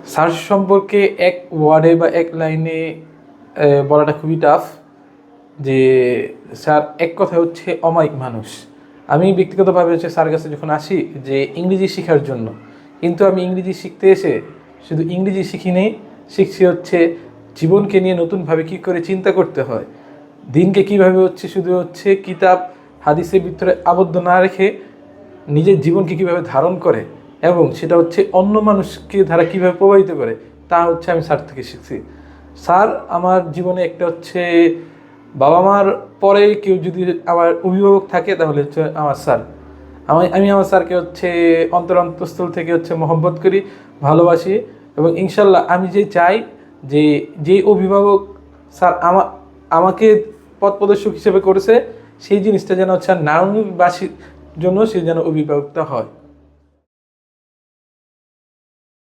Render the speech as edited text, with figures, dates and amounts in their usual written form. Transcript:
Sir সম্পর্কে এক ওয়ার্ডে বা এক লাইনে বলাটা খুবই টাফ। যে স্যার এক কথায় হচ্ছে অমায়িক মানুষ। আমি ব্যক্তিগতভাবে হচ্ছে স্যারের কাছে যখন আসি যে ইংরেজি শেখার জন্য, কিন্তু আমি ইংরেজি শিখতে এসে শুধু ইংরেজি শিখিনি, শিখছি হচ্ছে জীবনকে নিয়ে নতুনভাবে কী করে চিন্তা করতে হয়, দিনকে কীভাবে হচ্ছে শুধু হচ্ছে কিতাব হাদিসের ভিতরে আবদ্ধ না রেখে নিজের জীবনকে কীভাবে ধারণ করে এবং সেটা হচ্ছে অন্য মানুষকে দ্বারা কীভাবে প্রভাবিত করে, তা হচ্ছে আমি স্যার থেকে শিখছি। স্যার আমার জীবনে একটা হচ্ছে বাবা মার পরে কেউ যদি আমার অভিভাবক থাকে তাহলে হচ্ছে আমার স্যার। আমি আমার স্যারকে হচ্ছে অন্তরস্থল থেকে হচ্ছে মহব্বত করি, ভালোবাসি এবং ইনশাল্লাহ আমি যে চাই যে যেই অভিভাবক স্যার আমাকে পথ প্রদর্শক হিসেবে করেছে সেই জিনিসটা যেন হচ্ছে নারায়ণবাসীর জন্য সে যেন অভিভাবকটা হয়।